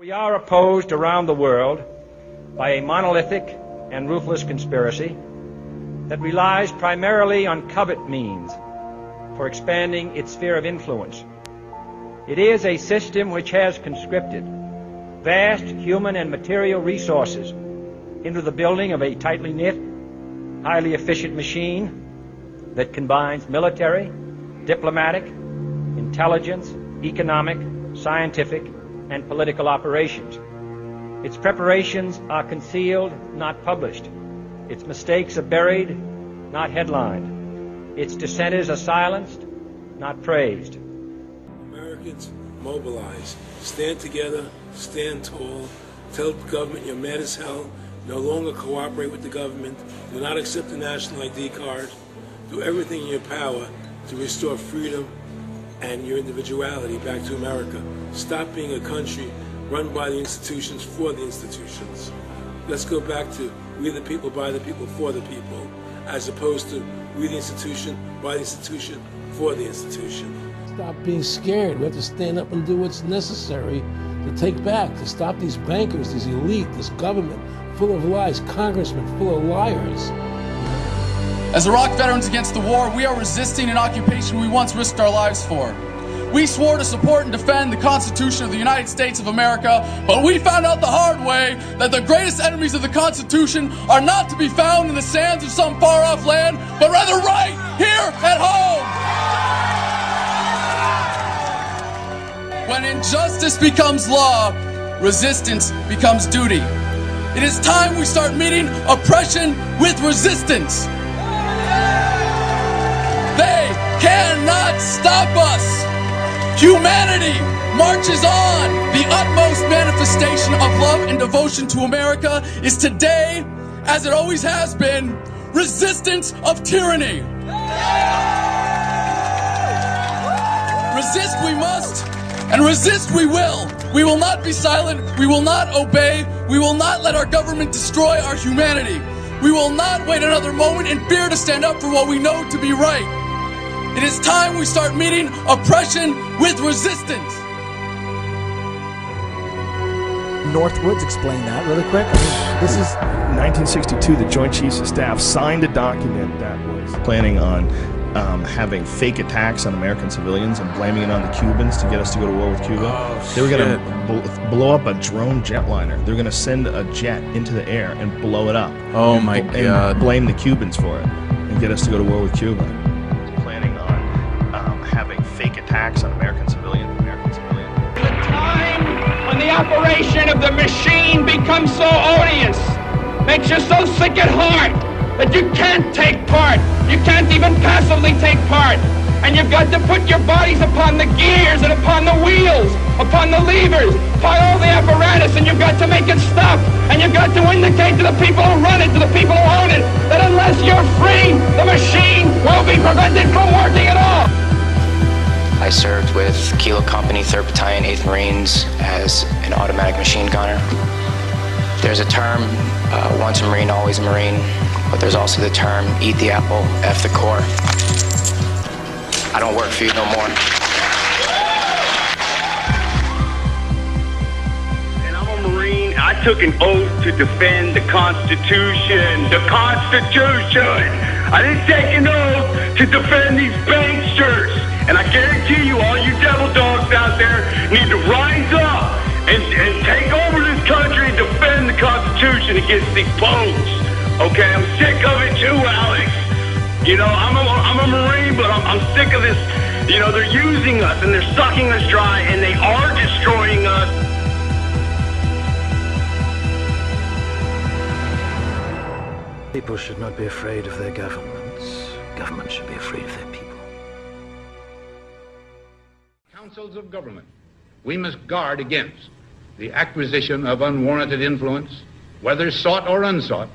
We are opposed around the world by a monolithic and ruthless conspiracy that relies primarily on covert means for expanding its sphere of influence. It is a system which has conscripted vast human and material resources into the building of a tightly knit, highly efficient machine that combines military, diplomatic, intelligence, economic, scientific, and political operations. Its preparations are concealed, not published. Its mistakes are buried, not headlined. Its dissenters are silenced, not praised. Americans, mobilize. Stand together, stand tall. Tell the government you're mad as hell. No longer cooperate with the government. Do not accept the national ID card. Do everything in your power to restore freedom and your individuality back to America. Stop being a country run by the institutions for the institutions. Let's go back to we the people, by the people, for the people, as opposed to we the institution, by the institution, for the institution. Stop being scared. We have to stand up and do what's necessary to take back, to stop these bankers, these elite, this government full of lies, congressmen full of liars. As Iraq Veterans Against the War, we are resisting an occupation we once risked our lives for. We swore to support and defend the Constitution of the United States of America, but we found out the hard way that the greatest enemies of the Constitution are not to be found in the sands of some far-off land, but rather right here at home. When injustice becomes law, resistance becomes duty. It is time we start meeting oppression with resistance. They cannot stop us. Humanity marches on. The utmost manifestation of love and devotion to America is today, as it always has been, resistance of tyranny. Resist we must, and resist we will. We will not be silent. We will not obey. We will not let our government destroy our humanity. We will not wait another moment in fear to stand up for what we know to be right. It is time we start meeting oppression with resistance. Northwoods, explain that really quick. This is 1962. The Joint Chiefs of Staff signed a document that was planning on having fake attacks on American civilians and blaming it on the Cubans to get us to go to war with Cuba. They were going to blow up a drone jetliner. They were going to send a jet into the air and blow it up. Oh my God. And blame the Cubans for it and get us to go to war with Cuba. Planning on having fake attacks on American civilians. The time when the operation of the machine becomes so odious, makes you so sick at heart that you can't take part. You can't even passively take part. And you've got to put your bodies upon the gears and upon the wheels, upon the levers, upon all the apparatus, and you've got to make it stop. And you've got to indicate to the people who run it, to the people who own it, that unless you're free, the machine will be prevented from working at all. I served with Kilo Company, 3rd Battalion, 8th Marines as an automatic machine gunner. There's a term, once a Marine, always a Marine, but there's also the term, eat the apple, F the Corps. I don't work for you no more. And I'm a Marine. I took an oath to defend the Constitution. The Constitution! I didn't take an oath to defend these banksters. And I guarantee you, all you devil dogs out there need to rise up and take over this country and defend the Constitution against these punks. Okay, I'm sick of it too, Alex. You know, I'm a Marine, but I'm sick of this. You know, they're using us and they're sucking us dry and they are destroying us. People should not be afraid of their governments. Governments should be afraid of their people. Councils of government, we must guard against the acquisition of unwarranted influence, whether sought or unsought,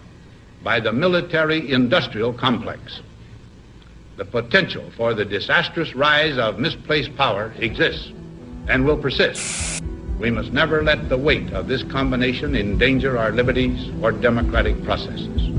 by the military-industrial complex. The potential for the disastrous rise of misplaced power exists and will persist. We must never let the weight of this combination endanger our liberties or democratic processes.